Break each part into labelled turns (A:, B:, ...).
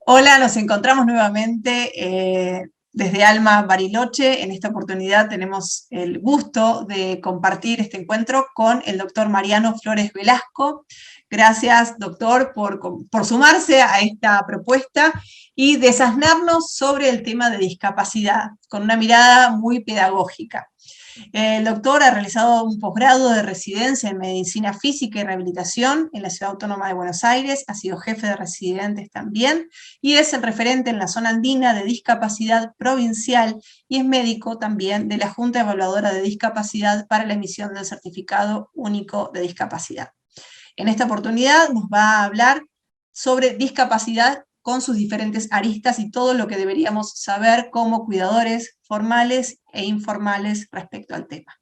A: Hola, nos encontramos nuevamente desde Alma Bariloche. En esta oportunidad tenemos el gusto de compartir este encuentro con el doctor Mariano Flores Velasco. Gracias, doctor, por sumarse a esta propuesta y desasnarnos sobre el tema de discapacidad con una mirada muy pedagógica. El doctor ha realizado un posgrado de residencia en Medicina Física y Rehabilitación en la Ciudad Autónoma de Buenos Aires, ha sido jefe de residentes también, y es el referente en la zona andina de discapacidad provincial y es médico también de la Junta Evaluadora de Discapacidad para la emisión del Certificado Único de Discapacidad. En esta oportunidad nos va a hablar sobre discapacidad con sus diferentes aristas y todo lo que deberíamos saber como cuidadores formales e informales respecto al tema.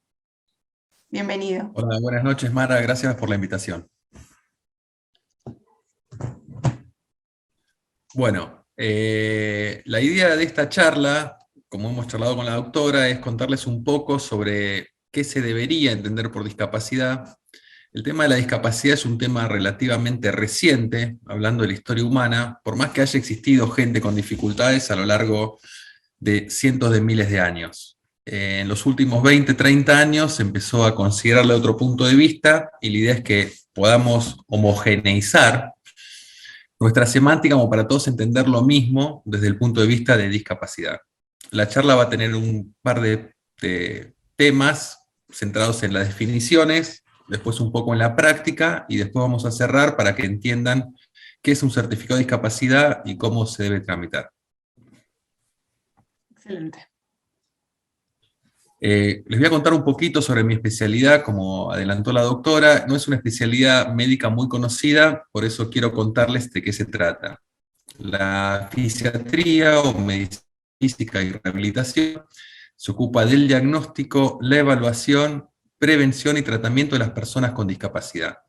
A: Bienvenido.
B: Hola, buenas noches, Mara. Gracias por la invitación. Bueno, la idea de esta charla, como hemos charlado con la doctora, es contarles un poco sobre qué se debería entender por discapacidad. El tema de la discapacidad es un tema relativamente reciente, hablando de la historia humana, por más que haya existido gente con dificultades a lo largo de cientos de miles de años. En los últimos 20, 30 años se empezó a considerarle otro punto de vista, y la idea es que podamos homogeneizar nuestra semántica como para todos entender lo mismo desde el punto de vista de discapacidad. La charla va a tener un par de temas centrados en las definiciones, después un poco en la práctica, y después vamos a cerrar para que entiendan qué es un certificado de discapacidad y cómo se debe tramitar.
A: Excelente.
B: Les voy a contar un poquito sobre mi especialidad, como adelantó la doctora. No es una especialidad médica muy conocida, por eso quiero contarles de qué se trata. La fisiatría o medicina física y rehabilitación se ocupa del diagnóstico, la evaluación, prevención y tratamiento de las personas con discapacidad.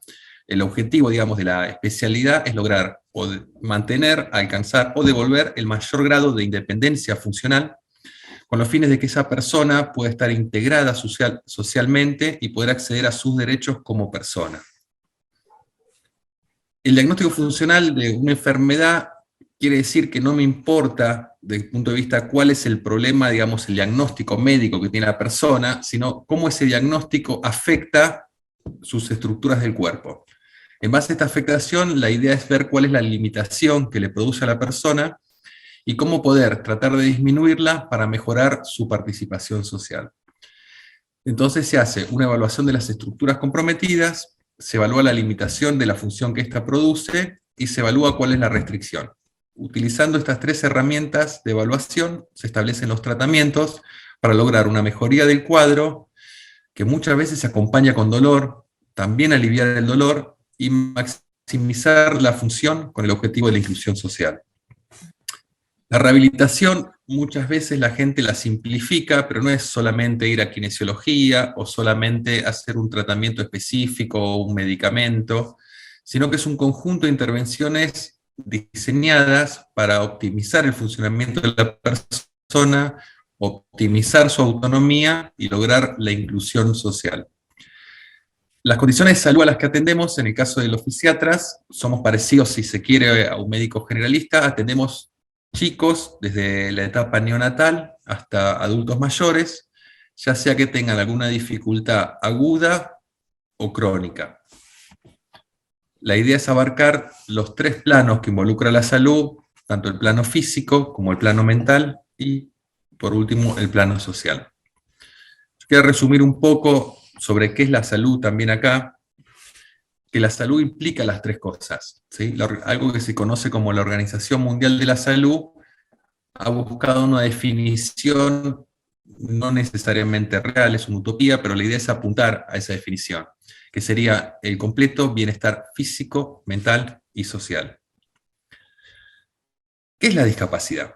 B: El objetivo, digamos, de la especialidad es lograr o mantener, alcanzar o devolver el mayor grado de independencia funcional, con los fines de que esa persona pueda estar integrada socialmente y poder acceder a sus derechos como persona. El diagnóstico funcional de una enfermedad quiere decir que no me importa, desde el punto de vista cuál es el problema, digamos, el diagnóstico médico que tiene la persona, sino cómo ese diagnóstico afecta sus estructuras del cuerpo. En base a esta afectación, la idea es ver cuál es la limitación que le produce a la persona y cómo poder tratar de disminuirla para mejorar su participación social. Entonces se hace una evaluación de las estructuras comprometidas, se evalúa la limitación de la función que ésta produce y se evalúa cuál es la restricción. Utilizando estas tres herramientas de evaluación, se establecen los tratamientos para lograr una mejoría del cuadro, que muchas veces se acompaña con dolor, también aliviar el dolor y maximizar la función con el objetivo de la inclusión social. La rehabilitación muchas veces la gente la simplifica, pero no es solamente ir a kinesiología o solamente hacer un tratamiento específico o un medicamento, sino que es un conjunto de intervenciones diseñadas para optimizar el funcionamiento de la persona, optimizar su autonomía y lograr la inclusión social. Las condiciones de salud a las que atendemos, en el caso de los fisiatras, somos parecidos, si se quiere, a un médico generalista. Atendemos chicos desde la etapa neonatal hasta adultos mayores, ya sea que tengan alguna dificultad aguda o crónica. La idea es abarcar los tres planos que involucra la salud, tanto el plano físico como el plano mental y, por último, el plano social. Quiero resumir un poco sobre qué es la salud también acá, que la salud implica las tres cosas, ¿sí? Algo que se conoce como la Organización Mundial de la Salud ha buscado una definición no necesariamente real, es una utopía, pero la idea es apuntar a esa definición, que sería el completo bienestar físico, mental y social. ¿Qué es la discapacidad?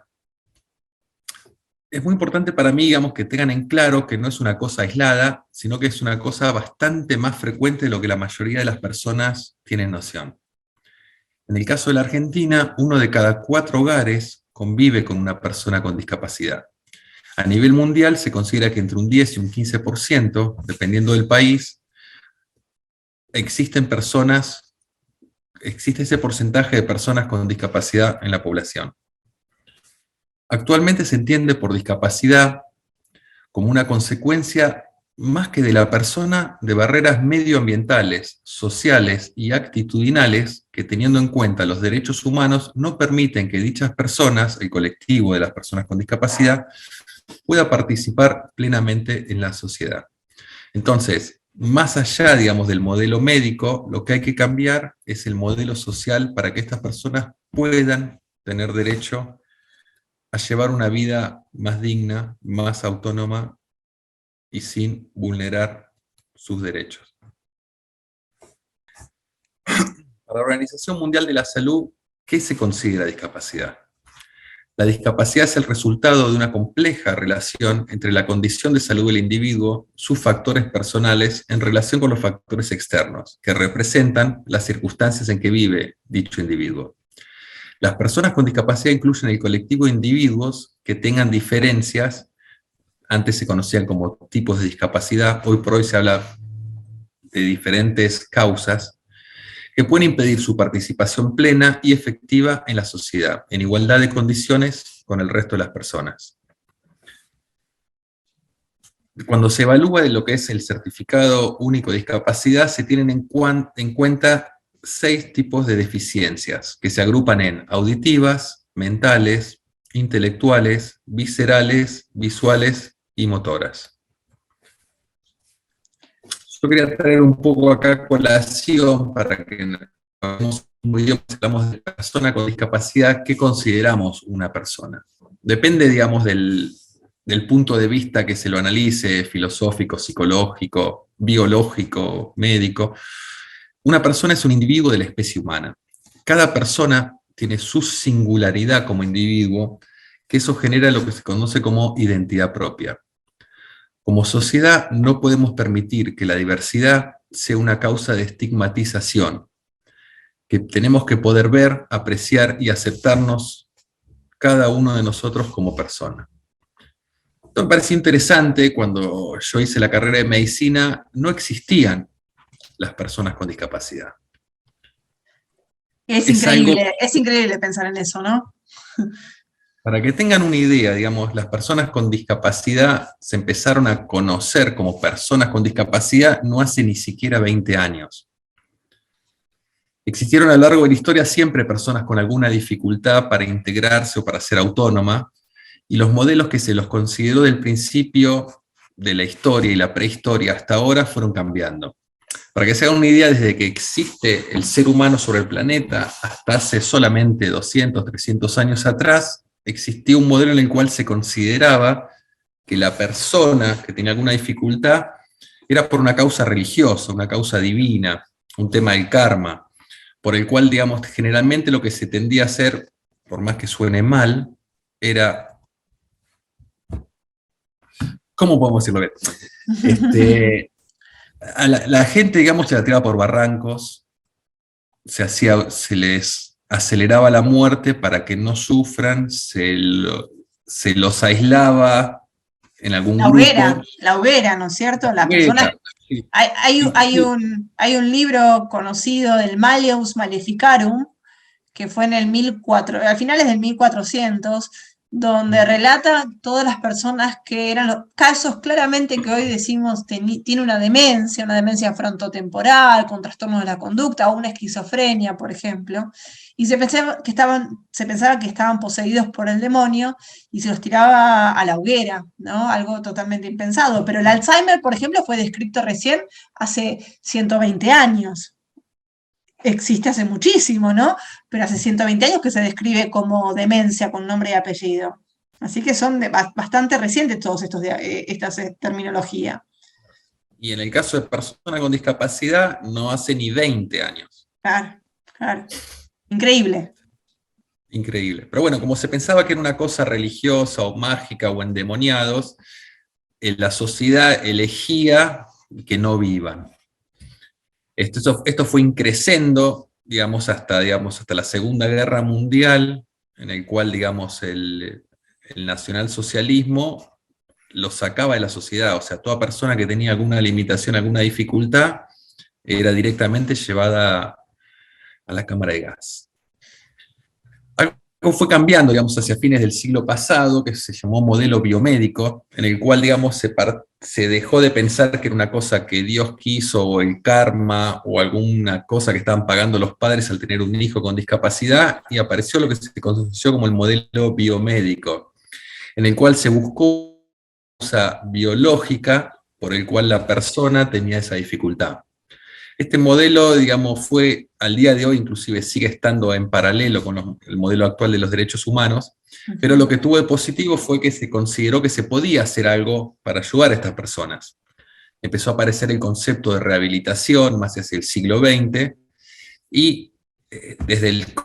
B: Es muy importante para mí, digamos, que tengan en claro que no es una cosa aislada, sino que es una cosa bastante más frecuente de lo que la mayoría de las personas tienen noción. En el caso de la Argentina, 1 de cada 4 hogares convive con una persona con discapacidad. A nivel mundial se considera que entre un 10 y un 15%, dependiendo del país, existen personas existe ese porcentaje de personas con discapacidad en la población. Actualmente se entiende por discapacidad como una consecuencia más que de la persona, de barreras medioambientales, sociales y actitudinales que, teniendo en cuenta los derechos humanos, no permiten que dichas personas, el colectivo de las personas con discapacidad, pueda participar plenamente en la sociedad. Entonces, más allá, digamos, del modelo médico, lo que hay que cambiar es el modelo social para que estas personas puedan tener derecho a llevar una vida más digna, más autónoma y sin vulnerar sus derechos. Para la Organización Mundial de la Salud, ¿qué se considera discapacidad? La discapacidad es el resultado de una compleja relación entre la condición de salud del individuo, sus factores personales, en relación con los factores externos, que representan las circunstancias en que vive dicho individuo. Las personas con discapacidad incluyen el colectivo de individuos que tengan diferencias. Antes se conocían como tipos de discapacidad, hoy por hoy se habla de diferentes causas que pueden impedir su participación plena y efectiva en la sociedad, en igualdad de condiciones con el resto de las personas. Cuando se evalúa lo que es el certificado único de discapacidad, se tienen en cuenta 6 tipos de deficiencias, que se agrupan en auditivas, mentales, intelectuales, viscerales, visuales y motoras. Yo quería traer un poco acá a colación para que hablamos de persona con discapacidad, ¿qué consideramos una persona? Depende, digamos, del punto de vista que se lo analice, filosófico, psicológico, biológico, médico. Una persona es un individuo de la especie humana. Cada persona tiene su singularidad como individuo, que eso genera lo que se conoce como identidad propia. Como sociedad no podemos permitir que la diversidad sea una causa de estigmatización, que tenemos que poder ver, apreciar y aceptarnos cada uno de nosotros como persona. Esto me parece interesante. Cuando yo hice la carrera de medicina, no existían las personas con discapacidad.
A: Es increíble pensar en eso, ¿no?
B: Para que tengan una idea, digamos, las personas con discapacidad se empezaron a conocer como personas con discapacidad no hace ni siquiera 20 años. Existieron a lo largo de la historia siempre personas con alguna dificultad para integrarse o para ser autónoma, y los modelos que se los consideró del principio de la historia y la prehistoria hasta ahora fueron cambiando. Para que se hagan una idea, desde que existe el ser humano sobre el planeta hasta hace solamente 200, 300 años atrás, existía un modelo en el cual se consideraba que la persona que tenía alguna dificultad era por una causa religiosa, una causa divina, un tema del karma, por el cual, digamos, generalmente lo que se tendía a hacer, por más que suene mal, era... ¿Cómo podemos decirlo bien? A la gente, digamos, se la tiraba por barrancos, se les aceleraba la muerte para que no sufran, se los aislaba en algún grupo.
A: La hoguera, ¿no es cierto? Las personas... Sí. Hay un libro conocido del Malleus Maleficarum, que fue a finales del 1400, donde relata todas las personas que eran los casos claramente que hoy decimos tiene una demencia frontotemporal, con trastornos de la conducta o una esquizofrenia, por ejemplo, y se pensaba que estaban poseídos por el demonio y se los tiraba a la hoguera, ¿no? Algo totalmente impensado. Pero el Alzheimer, por ejemplo, fue descrito recién hace 120 años. Existe hace muchísimo, ¿no? Pero hace 120 años que se describe como demencia con nombre y apellido. Así que son bastante recientes todas estas terminologías.
B: Y en el caso de personas con discapacidad, no hace ni 20 años.
A: Claro. Increíble.
B: Increíble. Pero bueno, como se pensaba que era una cosa religiosa o mágica o endemoniados, la sociedad elegía que no vivan. Esto fue increciendo, digamos, hasta la Segunda Guerra Mundial, en el cual, digamos, el nacionalsocialismo lo sacaba de la sociedad. O sea, toda persona que tenía alguna limitación, alguna dificultad, era directamente llevada a la cámara de gas. Algo fue cambiando, digamos, hacia fines del siglo pasado, que se llamó modelo biomédico, en el cual, digamos, se dejó de pensar que era una cosa que Dios quiso, o el karma, o alguna cosa que estaban pagando los padres al tener un hijo con discapacidad, y apareció lo que se conoció como el modelo biomédico, en el cual se buscó una causa biológica por el cual la persona tenía esa dificultad. Este modelo, digamos, fue al día de hoy, inclusive sigue estando en paralelo con el modelo actual de los derechos humanos, pero lo que tuvo de positivo fue que se consideró que se podía hacer algo para ayudar a estas personas. Empezó a aparecer el concepto de rehabilitación más hacia el siglo XX, y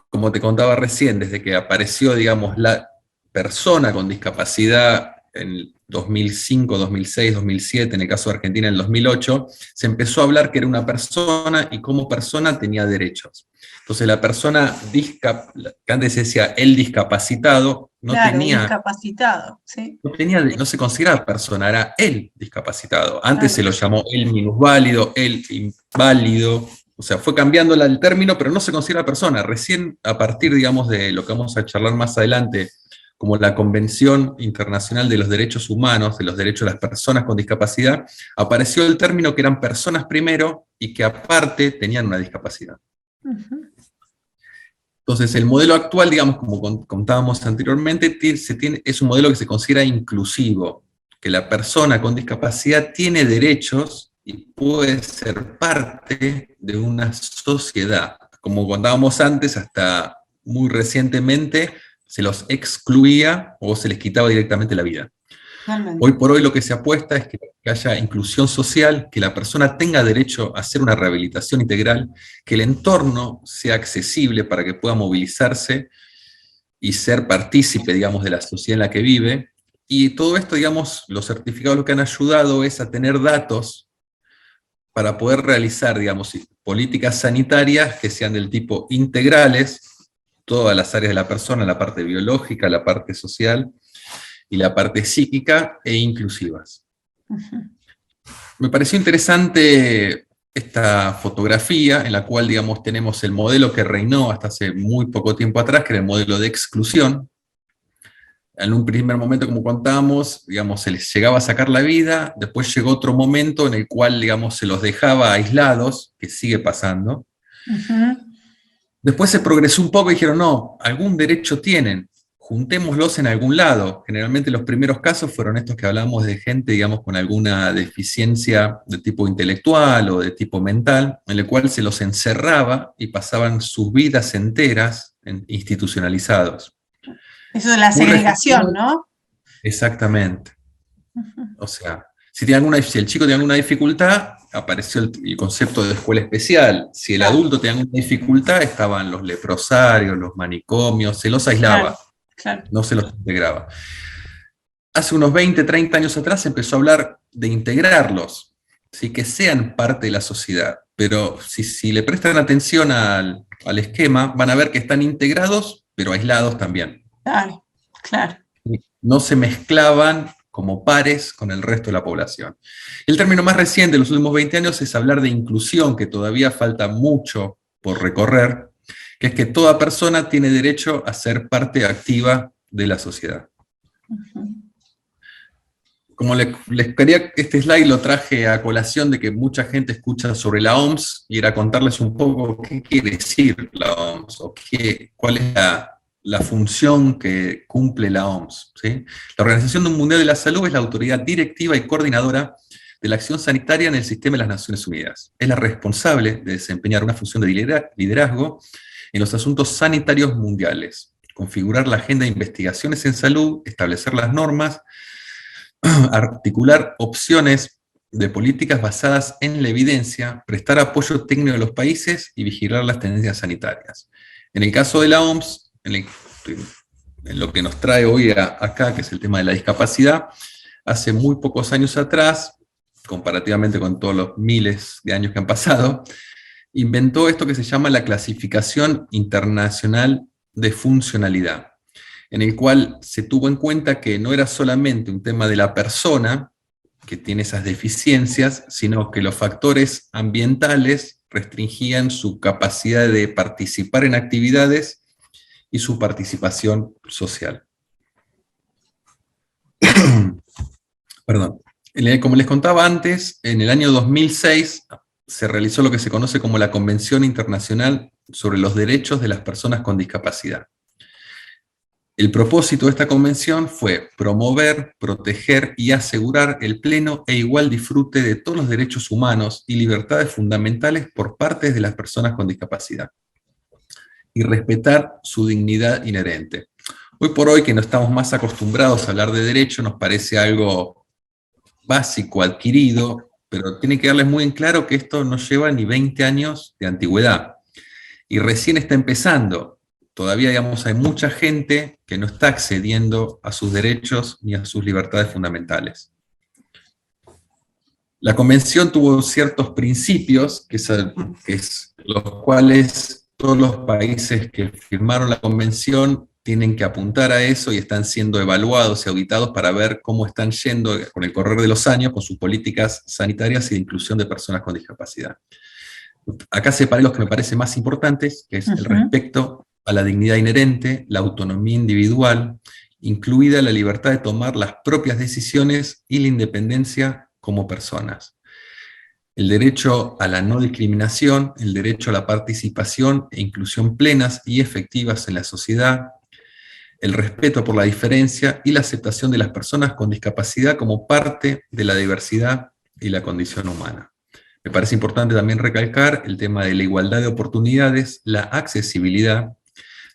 B: como te contaba recién, desde que apareció, digamos, la persona con discapacidad en 2005, 2006, 2007, en el caso de Argentina en el 2008, se empezó a hablar que era una persona y como persona tenía derechos. Entonces la persona que antes se decía el discapacitado, no
A: claro,
B: tenía...
A: discapacitado, sí.
B: No se consideraba persona, era el discapacitado. Antes
A: Claro.
B: se lo llamó el minusválido, el inválido, o sea, fue cambiando el término, pero no se considera persona. Recién a partir, digamos, de lo que vamos a charlar más adelante, como la Convención Internacional de los Derechos Humanos, de los derechos de las personas con discapacidad, apareció el término que eran personas primero y que aparte tenían una discapacidad. Entonces, el modelo actual, digamos, como contábamos anteriormente, es un modelo que se considera inclusivo, que la persona con discapacidad tiene derechos y puede ser parte de una sociedad. Como contábamos antes, hasta muy recientemente, se los excluía o se les quitaba directamente la vida.
A: Realmente.
B: Hoy por hoy lo que se apuesta es que haya inclusión social, que la persona tenga derecho a hacer una rehabilitación integral, que el entorno sea accesible para que pueda movilizarse y ser partícipe, digamos, de la sociedad en la que vive. Y todo esto, digamos, los certificados lo que han ayudado es a tener datos para poder realizar, digamos, políticas sanitarias que sean del tipo integrales, todas las áreas de la persona, la parte biológica, la parte social y la parte psíquica, e inclusivas. Me pareció interesante esta fotografía en la cual, digamos, tenemos el modelo que reinó hasta hace muy poco tiempo atrás, que era el modelo de exclusión. En un primer momento, como contábamos, digamos, se les llegaba a sacar la vida, después llegó otro momento en el cual, digamos, se los dejaba aislados, que sigue pasando. Después se progresó un poco y dijeron, no, algún derecho tienen, juntémoslos en algún lado. Generalmente los primeros casos fueron estos que hablamos de gente, digamos, con alguna deficiencia de tipo intelectual o de tipo mental, en el cual se los encerraba y pasaban sus vidas enteras institucionalizados.
A: Eso de la segregación, ¿no?
B: Exactamente. O sea, si el chico tiene alguna dificultad, apareció el concepto de escuela especial. Si el adulto tenía alguna dificultad, estaban los leprosarios, los manicomios, se los aislaba, no se los integraba. Hace unos 20, 30 años atrás se empezó a hablar de integrarlos, ¿sí? Que sean parte de la sociedad. Pero si le prestan atención al esquema, van a ver que están integrados, pero aislados también.
A: Claro, claro.
B: No se mezclaban como pares con el resto de la población. El término más reciente de los últimos 20 años es hablar de inclusión, que todavía falta mucho por recorrer, que es que toda persona tiene derecho a ser parte activa de la sociedad. Como les quería, este slide lo traje a colación de que mucha gente escucha sobre la OMS, y era contarles un poco qué quiere decir la OMS, o cuál es la función que cumple la OMS, ¿sí? La Organización Mundial de la Salud es la autoridad directiva y coordinadora de la acción sanitaria en el sistema de las Naciones Unidas. Es la responsable de desempeñar una función de liderazgo en los asuntos sanitarios mundiales, configurar la agenda de investigaciones en salud, establecer las normas, articular opciones de políticas basadas en la evidencia, prestar apoyo técnico a los países y vigilar las tendencias sanitarias. En el caso de la OMS, en lo que nos trae hoy acá, que es el tema de la discapacidad, hace muy pocos años atrás, comparativamente con todos los miles de años que han pasado, inventó esto que se llama la Clasificación Internacional de Funcionalidad, en el cual se tuvo en cuenta que no era solamente un tema de la persona que tiene esas deficiencias, sino que los factores ambientales restringían su capacidad de participar en actividades y su participación social. Perdón. Como les contaba antes, en el año 2006 se realizó lo que se conoce como la Convención Internacional sobre los Derechos de las Personas con Discapacidad. El propósito de esta convención fue promover, proteger y asegurar el pleno e igual disfrute de todos los derechos humanos y libertades fundamentales por parte de las personas con discapacidad, y respetar su dignidad inherente. Hoy por hoy, que no estamos más acostumbrados a hablar de derecho, nos parece algo básico, adquirido, pero tiene que darles muy en claro que esto no lleva ni 20 años de antigüedad, y recién está empezando. Todavía, digamos, hay mucha gente que no está accediendo a sus derechos ni a sus libertades fundamentales. La Convención tuvo ciertos principios, los cuales todos los países que firmaron la Convención tienen que apuntar a eso y están siendo evaluados y auditados para ver cómo están yendo con el correr de los años con sus políticas sanitarias y de inclusión de personas con discapacidad. Acá separé los que me parecen más importantes, que es el respeto a la dignidad inherente, la autonomía individual, incluida la libertad de tomar las propias decisiones y la independencia como personas. El derecho a la no discriminación, el derecho a la participación e inclusión plenas y efectivas en la sociedad, el respeto por la diferencia y la aceptación de las personas con discapacidad como parte de la diversidad y la condición humana. Me parece importante también recalcar el tema de la igualdad de oportunidades, la accesibilidad,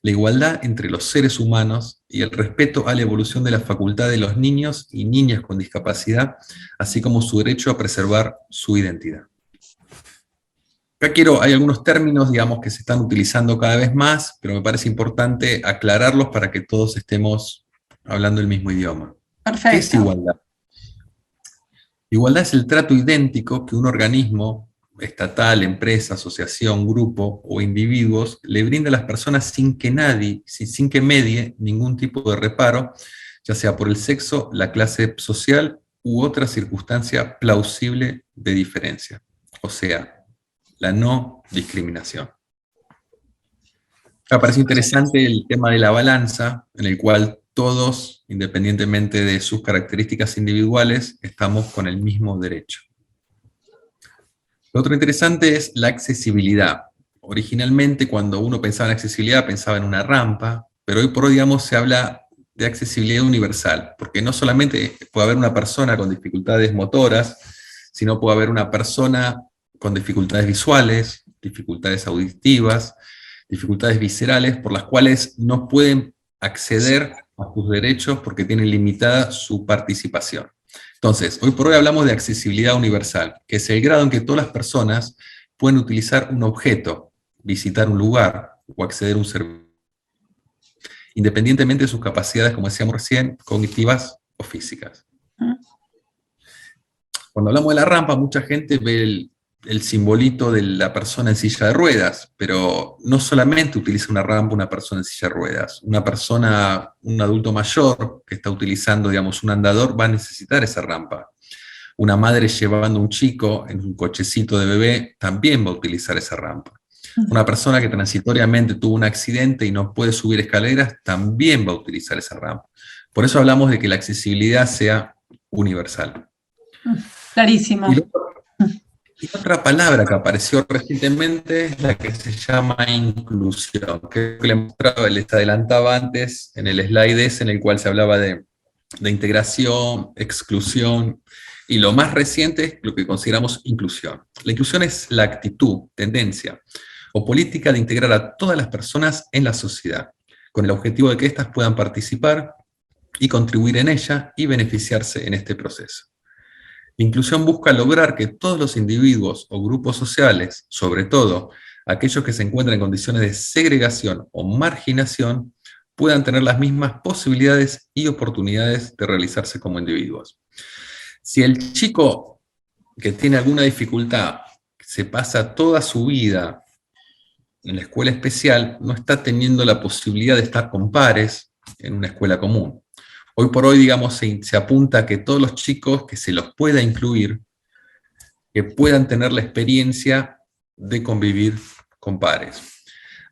B: la igualdad entre los seres humanos y el respeto a la evolución de la facultad de los niños y niñas con discapacidad, así como su derecho a preservar su identidad. Acá hay algunos términos, digamos, que se están utilizando cada vez más, pero me parece importante aclararlos para que todos estemos hablando el mismo idioma.
A: Perfecto.
B: ¿Qué es igualdad? Igualdad es el trato idéntico que un organismo estatal, empresa, asociación, grupo o individuos le brinda a las personas sin que medie ningún tipo de reparo, ya sea por el sexo, la clase social u otra circunstancia plausible de diferencia. O sea, la no discriminación. Me parece interesante el tema de la balanza, en el cual todos, independientemente de sus características individuales, estamos con el mismo derecho. Lo otro interesante es la accesibilidad. Originalmente, cuando uno pensaba en accesibilidad, pensaba en una rampa, pero hoy por hoy, digamos, se habla de accesibilidad universal, porque no solamente puede haber una persona con dificultades motoras, sino puede haber una persona con dificultades visuales, dificultades auditivas, dificultades viscerales, por las cuales no pueden acceder a sus derechos porque tienen limitada su participación. Entonces, hoy por hoy hablamos de accesibilidad universal, que es el grado en que todas las personas pueden utilizar un objeto, visitar un lugar o acceder a un servicio, independientemente de sus capacidades, como decíamos recién, cognitivas o físicas. Cuando hablamos de la rampa, mucha gente ve el simbolito de la persona en silla de ruedas, pero no solamente utiliza una rampa una persona en silla de ruedas. Una persona, un adulto mayor que está utilizando, digamos, un andador, va a necesitar esa rampa. Una madre llevando un chico en un cochecito de bebé también va a utilizar esa rampa. Una persona que transitoriamente tuvo un accidente y no puede subir escaleras también va a utilizar esa rampa. Por eso hablamos de que la accesibilidad sea universal.
A: Clarísimo.
B: Y otra palabra que apareció recientemente es la que se llama inclusión, que les adelantaba antes en el slide ese en el cual se hablaba de integración, exclusión, y lo más reciente es lo que consideramos inclusión. La inclusión es la actitud, tendencia o política de integrar a todas las personas en la sociedad, con el objetivo de que éstas puedan participar y contribuir en ella y beneficiarse en este proceso. La inclusión busca lograr que todos los individuos o grupos sociales, sobre todo aquellos que se encuentran en condiciones de segregación o marginación, puedan tener las mismas posibilidades y oportunidades de realizarse como individuos. Si el chico que tiene alguna dificultad se pasa toda su vida en la escuela especial, no está teniendo la posibilidad de estar con pares en una escuela común. Hoy por hoy, digamos, se apunta a que todos los chicos que se los pueda incluir, que puedan tener la experiencia de convivir con pares.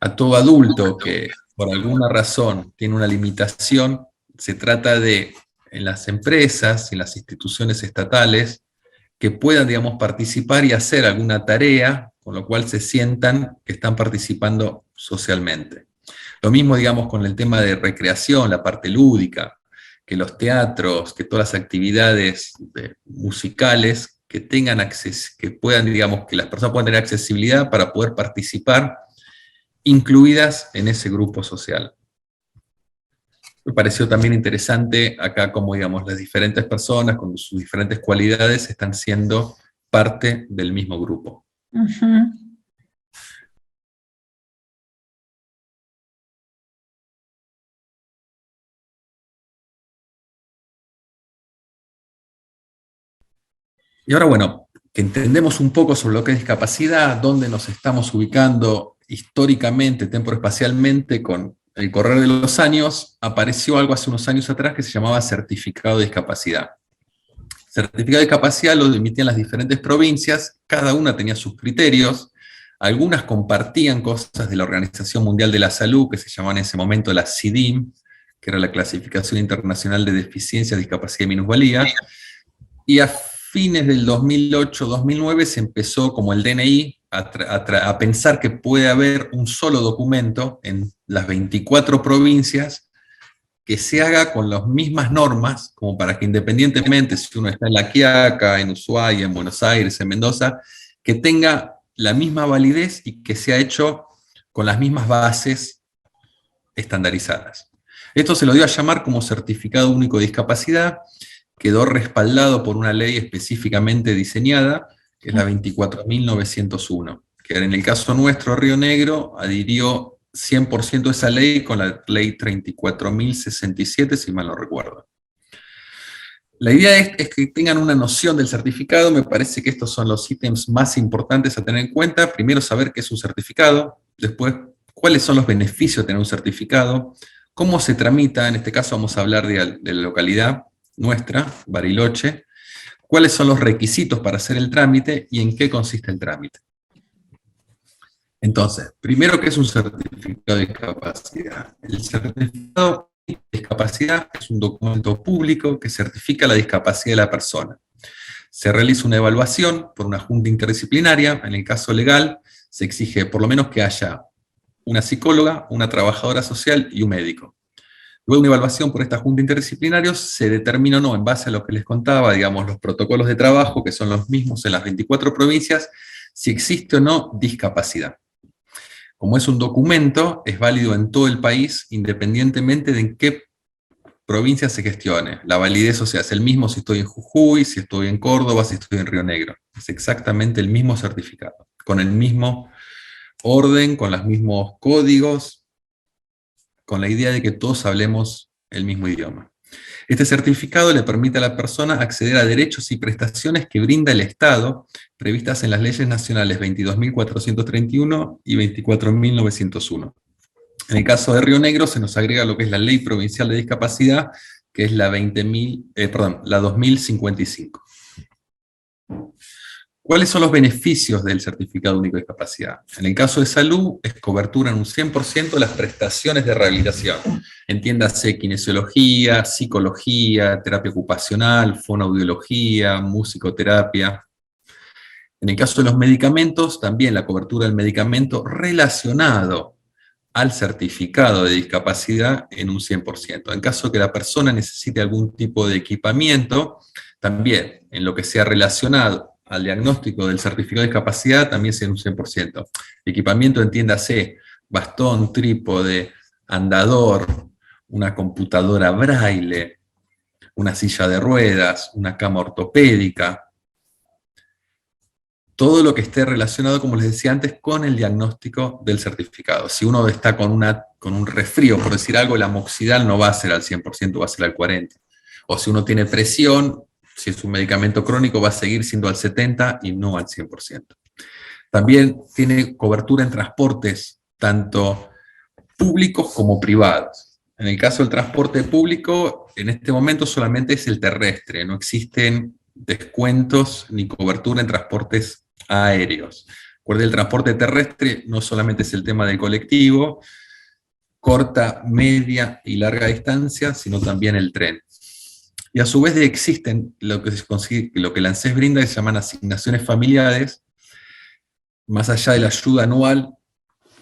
B: A todo adulto que por alguna razón tiene una limitación, se trata de, en las empresas, en las instituciones estatales, que puedan, digamos, participar y hacer alguna tarea, con lo cual se sientan que están participando socialmente. Lo mismo, digamos, con el tema de recreación, la parte lúdica, que los teatros, que todas las actividades musicales que tengan acceso, que puedan, digamos, que las personas puedan tener accesibilidad para poder participar, incluidas en ese grupo social. Me pareció también interesante acá como, digamos, las diferentes personas con sus diferentes cualidades están siendo parte del mismo grupo.
A: Ujú.
B: Y ahora, bueno, que entendemos un poco sobre lo que es discapacidad, dónde nos estamos ubicando históricamente, temporoespacialmente, con el correr de los años, apareció algo hace unos años atrás que se llamaba certificado de discapacidad. Certificado de discapacidad lo emitían las diferentes provincias, cada una tenía sus criterios, algunas compartían cosas de la Organización Mundial de la Salud, que se llamaban en ese momento la CIDIM, que era la Clasificación Internacional de Deficiencia, Discapacidad y Minusvalía, y a fines del 2008-2009 se empezó como el DNI a pensar que puede haber un solo documento en las 24 provincias que se haga con las mismas normas, como para que independientemente si uno está en La Quiaca, en Ushuaia, en Buenos Aires, en Mendoza, que tenga la misma validez y que sea hecho con las mismas bases estandarizadas. Esto se lo dio a llamar como Certificado Único de Discapacidad, quedó respaldado por una ley específicamente diseñada, que es la 24.901, que en el caso nuestro, Río Negro, adhirió 100% esa ley con la ley 34.067, si mal no recuerdo. La idea es que tengan una noción del certificado. Me parece que estos son los ítems más importantes a tener en cuenta. Primero, saber qué es un certificado. Después, cuáles son los beneficios de tener un certificado. Cómo se tramita. En este caso vamos a hablar de la localidad nuestra, Bariloche. Cuáles son los requisitos para hacer el trámite y en qué consiste el trámite. Entonces, primero, ¿qué es un certificado de discapacidad? El certificado de discapacidad es un documento público que certifica la discapacidad de la persona. Se realiza una evaluación por una junta interdisciplinaria. En el caso legal, se exige por lo menos que haya una psicóloga, una trabajadora social y un médico. Luego de una evaluación por esta junta interdisciplinaria se determina o no, en base a lo que les contaba, digamos, los protocolos de trabajo, que son los mismos en las 24 provincias, si existe o no discapacidad. Como es un documento, es válido en todo el país, independientemente de en qué provincia se gestione. La validez, o sea, es el mismo si estoy en Jujuy, si estoy en Córdoba, si estoy en Río Negro. Es exactamente el mismo certificado, con el mismo orden, con los mismos códigos, con la idea de que todos hablemos el mismo idioma. Este certificado le permite a la persona acceder a derechos y prestaciones que brinda el Estado, previstas en las leyes nacionales 22.431 y 24.901. En el caso de Río Negro se nos agrega lo que es la Ley Provincial de Discapacidad, que es la 2055. ¿Cuáles son los beneficios del Certificado Único de Discapacidad? En el caso de salud, es cobertura en un 100% de las prestaciones de rehabilitación. Entiéndase kinesiología, psicología, terapia ocupacional, fonoaudiología, musicoterapia. En el caso de los medicamentos, también la cobertura del medicamento relacionado al certificado de discapacidad en un 100%. En caso de que la persona necesite algún tipo de equipamiento, también en lo que sea relacionado al diagnóstico del certificado de discapacidad, también sea un 100%. Equipamiento, entiéndase, bastón, trípode, andador, una computadora braille, una silla de ruedas, una cama ortopédica, todo lo que esté relacionado, como les decía antes, con el diagnóstico del certificado. Si uno está con un resfrío, por decir algo, el amoxidal no va a ser al 100%, va a ser al 40%. O si uno tiene presión, si es un medicamento crónico, va a seguir siendo al 70% y no al 100%. También tiene cobertura en transportes, tanto públicos como privados. En el caso del transporte público, en este momento solamente es el terrestre, no existen descuentos ni cobertura en transportes aéreos. Recuerde, el transporte terrestre no solamente es el tema del colectivo, corta, media y larga distancia, sino también el tren. Y a su vez existen lo que el ANSES brinda, que se llaman asignaciones familiares, más allá de la ayuda anual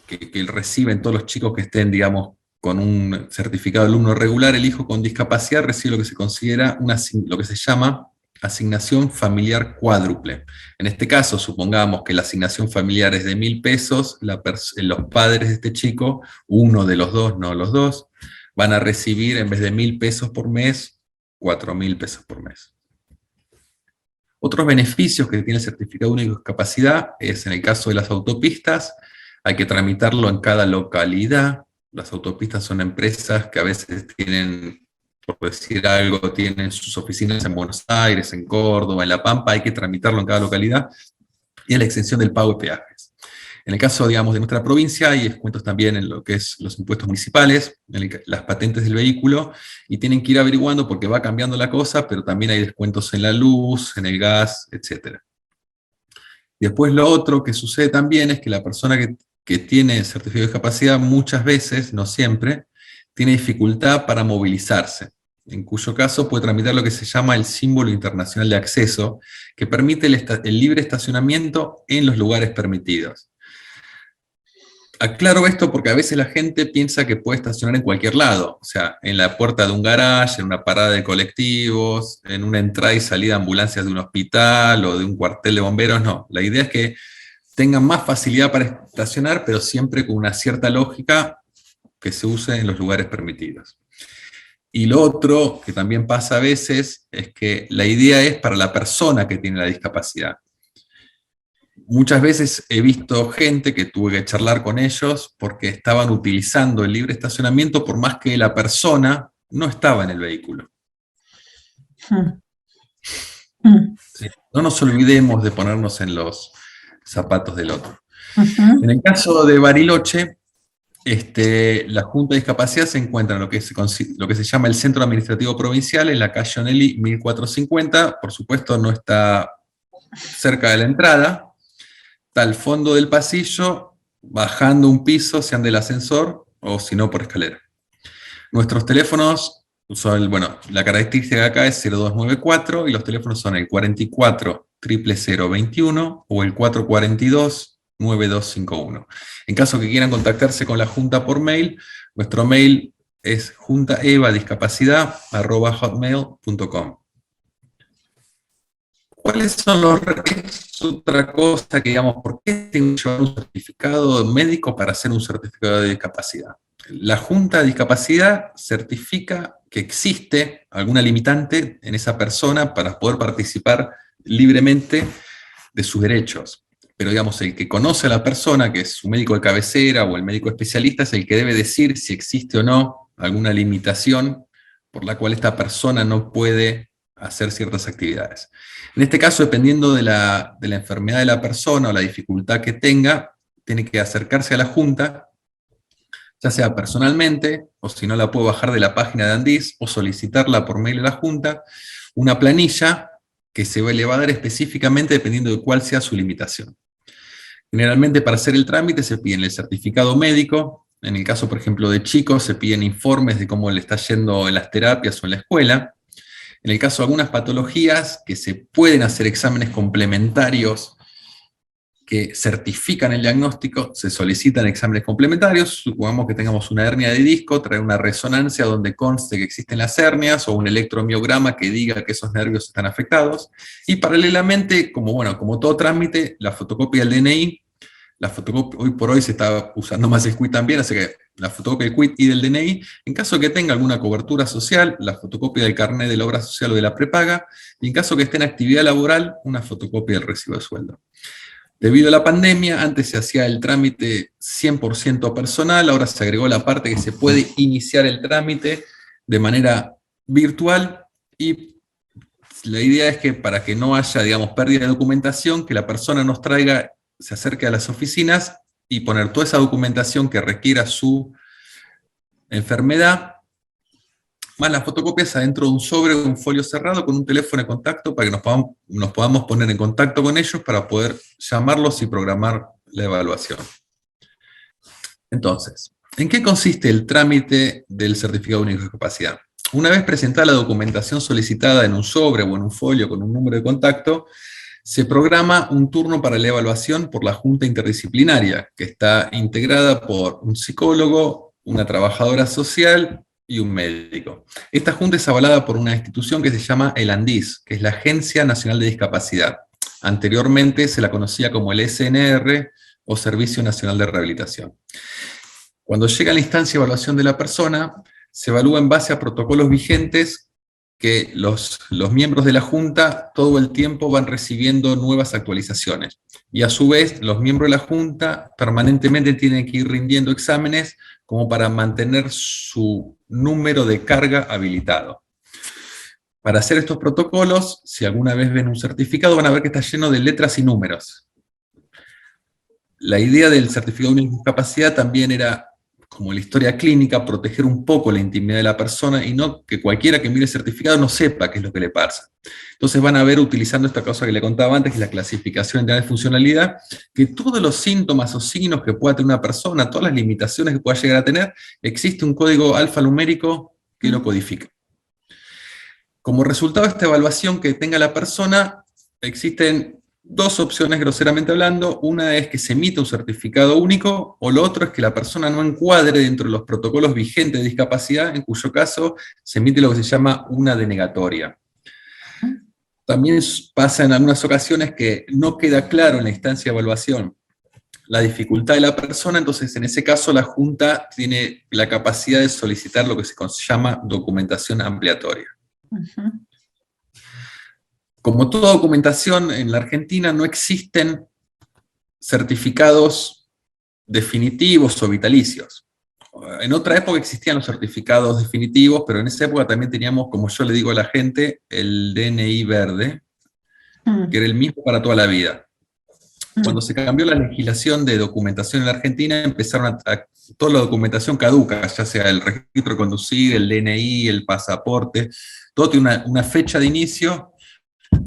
B: que reciben todos los chicos que estén, digamos, con un certificado de alumno regular, el hijo con discapacidad recibe lo que se considera lo que se llama asignación familiar cuádruple. En este caso, supongamos que la asignación familiar es de 1.000 pesos, los padres de este chico, uno de los dos, no los dos, van a recibir en vez de 1.000 pesos por mes, 4.000 pesos por mes. Otros beneficios que tiene el certificado único de discapacidad es, en el caso de las autopistas, hay que tramitarlo en cada localidad. Las autopistas son empresas que a veces tienen, por decir algo, tienen sus oficinas en Buenos Aires, en Córdoba, en La Pampa, hay que tramitarlo en cada localidad, y es la exención del pago de peajes. En el caso, digamos, de nuestra provincia, hay descuentos también en lo que es los impuestos municipales, las patentes del vehículo, y tienen que ir averiguando porque va cambiando la cosa, pero también hay descuentos en la luz, en el gas, etc. Después lo otro que sucede también es que la persona que tiene certificado de discapacidad muchas veces, no siempre, tiene dificultad para movilizarse, en cuyo caso puede tramitar lo que se llama el símbolo internacional de acceso, que permite el libre estacionamiento en los lugares permitidos. Aclaro esto porque a veces la gente piensa que puede estacionar en cualquier lado, o sea, en la puerta de un garage, en una parada de colectivos, en una entrada y salida de ambulancias de un hospital o de un cuartel de bomberos, no. La idea es que tengan más facilidad para estacionar, pero siempre con una cierta lógica que se use en los lugares permitidos. Y lo otro que también pasa a veces es que la idea es para la persona que tiene la discapacidad. Muchas veces he visto gente que tuve que charlar con ellos porque estaban utilizando el libre estacionamiento por más que la persona no estaba en el vehículo. Sí. No nos olvidemos de ponernos en los zapatos del otro. En el caso de Bariloche, la Junta de Discapacidad se encuentra en lo que se llama el Centro Administrativo Provincial, en la calle Onelli 1450, por supuesto no está cerca de la entrada, está al fondo del pasillo, bajando un piso, sean del ascensor o si no por escalera. Nuestros teléfonos son, bueno, la característica de acá es 0294 y los teléfonos son el 44 00021 o el 442-9251. En caso que quieran contactarse con la Junta por mail, nuestro mail es juntaevadiscapacidad@hotmail.com. ¿Cuáles son los requisitos? Otra cosa que, digamos, ¿por qué tengo que llevar un certificado médico para hacer un certificado de discapacidad? La Junta de Discapacidad certifica que existe alguna limitante en esa persona para poder participar libremente de sus derechos. Pero, digamos, el que conoce a la persona, que es su médico de cabecera o el médico especialista, es el que debe decir si existe o no alguna limitación por la cual esta persona no puede hacer ciertas actividades. En este caso, dependiendo de la enfermedad de la persona o la dificultad que tenga, tiene que acercarse a la Junta, ya sea personalmente, o si no la puede bajar de la página de Andis, o solicitarla por mail a la Junta, una planilla que le va a dar específicamente dependiendo de cuál sea su limitación. Generalmente para hacer el trámite se piden el certificado médico, en el caso por ejemplo de chicos se piden informes de cómo le está yendo en las terapias o en la escuela. En el caso de algunas patologías que se pueden hacer exámenes complementarios que certifican el diagnóstico, se solicitan exámenes complementarios. Supongamos que tengamos una hernia de disco, traer una resonancia donde conste que existen las hernias, o un electromiograma que diga que esos nervios están afectados. Y paralelamente, como todo trámite, la fotocopia del DNI, hoy por hoy se está usando más el CUIT también, así que la fotocopia del CUIT y del DNI, en caso que tenga alguna cobertura social, la fotocopia del carnet de la obra social o de la prepaga, y en caso que esté en actividad laboral, una fotocopia del recibo de sueldo. Debido a la pandemia, antes se hacía el trámite 100% personal, ahora se agregó la parte que se puede iniciar el trámite de manera virtual, y la idea es que para que no haya, digamos, pérdida de documentación, que la persona nos traiga, se acerque a las oficinas y poner toda esa documentación que requiera su enfermedad, más las fotocopias adentro de un sobre o un folio cerrado con un teléfono de contacto para que nos podamos poner en contacto con ellos para poder llamarlos y programar la evaluación. Entonces, ¿en qué consiste el trámite del certificado único de discapacidad? Una vez presentada la documentación solicitada en un sobre o en un folio con un número de contacto, se programa un turno para la evaluación por la Junta Interdisciplinaria, que está integrada por un psicólogo, una trabajadora social y un médico. Esta junta es avalada por una institución que se llama el ANDIS, que es la Agencia Nacional de Discapacidad. Anteriormente se la conocía como el SNR o Servicio Nacional de Rehabilitación. Cuando llega la instancia de evaluación de la persona, se evalúa en base a protocolos vigentes que los miembros de la Junta todo el tiempo van recibiendo nuevas actualizaciones. Y a su vez, los miembros de la Junta permanentemente tienen que ir rindiendo exámenes como para mantener su número de carga habilitado. Para hacer estos protocolos, si alguna vez ven un certificado, van a ver que está lleno de letras y números. La idea del certificado de discapacidad también era, como la historia clínica, proteger un poco la intimidad de la persona y no que cualquiera que mire el certificado no sepa qué es lo que le pasa. Entonces van a ver, utilizando esta cosa que le contaba antes, que es la clasificación integral de funcionalidad, que todos los síntomas o signos que pueda tener una persona, todas las limitaciones que pueda llegar a tener, existe un código alfanumérico que lo codifica. Como resultado de esta evaluación que tenga la persona, existen dos opciones groseramente hablando. Una es que se emita un certificado único, o lo otro es que la persona no encuadre dentro de los protocolos vigentes de discapacidad, en cuyo caso se emite lo que se llama una denegatoria. También pasa en algunas ocasiones que no queda claro en la instancia de evaluación la dificultad de la persona, entonces en ese caso la Junta tiene la capacidad de solicitar lo que se llama documentación ampliatoria. Como toda documentación en la Argentina, no existen certificados definitivos o vitalicios. En otra época existían los certificados definitivos, pero en esa época también teníamos, como yo le digo a la gente, el DNI verde, que era el mismo para toda la vida. Cuando se cambió la legislación de documentación en la Argentina, empezaron toda la documentación caduca, ya sea el registro de conducir, el DNI, el pasaporte, todo tiene una fecha de inicio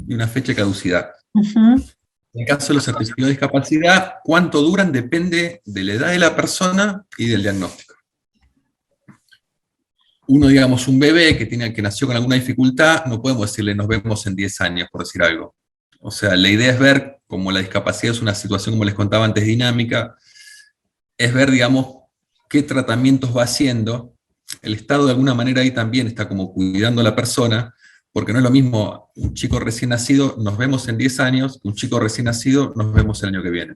B: y una fecha de caducidad. En el caso de los certificados de discapacidad, cuánto duran depende de la edad de la persona y del diagnóstico. Uno, digamos, un bebé que nació con alguna dificultad, no podemos decirle nos vemos en 10 años, por decir algo. O sea, la idea es ver, como la discapacidad es una situación, como les contaba antes, dinámica, es ver, digamos, qué tratamientos va haciendo. El Estado de alguna manera ahí también está como cuidando a la persona, porque no es lo mismo un chico recién nacido, nos vemos en 10 años, un chico recién nacido, nos vemos el año que viene.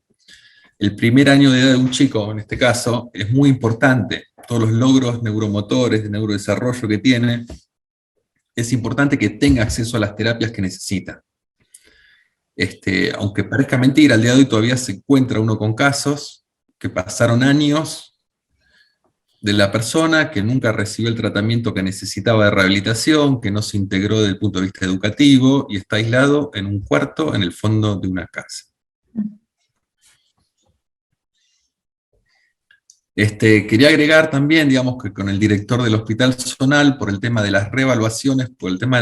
B: El primer año de edad de un chico, en este caso, es muy importante. Todos los logros neuromotores, de neurodesarrollo que tiene, es importante que tenga acceso a las terapias que necesita. Aunque parezca mentira, al día de hoy todavía se encuentra uno con casos que pasaron años de la persona que nunca recibió el tratamiento que necesitaba de rehabilitación, que no se integró desde el punto de vista educativo y está aislado en un cuarto en el fondo de una casa. Quería agregar también, digamos, que con el director del Hospital Zonal, por el tema de las reevaluaciones, por el tema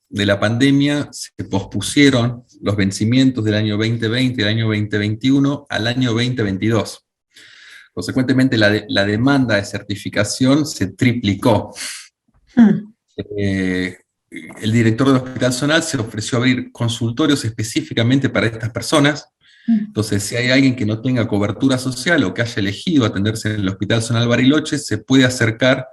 B: de la pandemia, se pospusieron los vencimientos del año 2020 y del año 2021 al año 2022. Consecuentemente, la demanda de certificación se triplicó. El director del Hospital Zonal se ofreció a abrir consultorios específicamente para estas personas. Entonces, si hay alguien que no tenga cobertura social o que haya elegido atenderse en el Hospital Zonal Bariloche, se puede acercar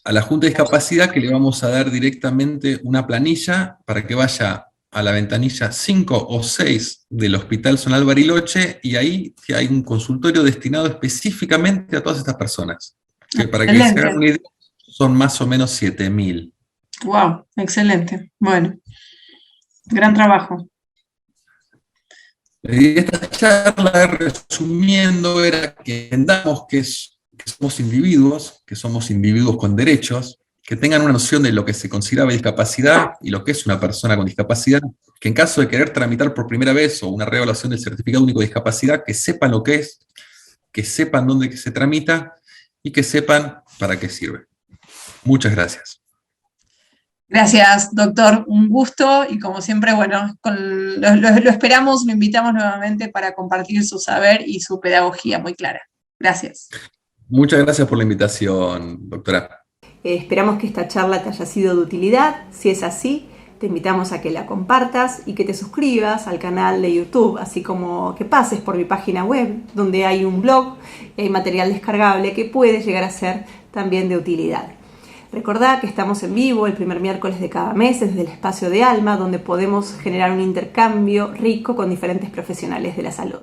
B: a la Junta de Discapacidad, que le vamos a dar directamente una planilla para que vaya a la ventanilla 5 o 6 del Hospital Zonal Bariloche, y ahí hay un consultorio destinado específicamente a todas estas personas. Que para que se hagan una idea, son más o menos 7.000.
A: Wow, excelente. Bueno, gran trabajo.
B: Y esta charla, resumiendo, era que entendamos que somos individuos con derechos, que tengan una noción de lo que se considera discapacidad y lo que es una persona con discapacidad, que en caso de querer tramitar por primera vez o una reevaluación del certificado único de discapacidad, que sepan lo que es, que sepan dónde se tramita y que sepan para qué sirve. Muchas gracias.
A: Gracias, doctor. Un gusto y como siempre, bueno, lo esperamos, lo invitamos nuevamente para compartir su saber y su pedagogía muy clara. Gracias.
B: Muchas gracias por la invitación, doctora.
C: Esperamos que esta charla te haya sido de utilidad. Si es así, te invitamos a que la compartas y que te suscribas al canal de YouTube, así como que pases por mi página web, donde hay un blog y hay material descargable que puede llegar a ser también de utilidad. Recordá que estamos en vivo el primer miércoles de cada mes desde el Espacio de Alma, donde podemos generar un intercambio rico con diferentes profesionales de la salud.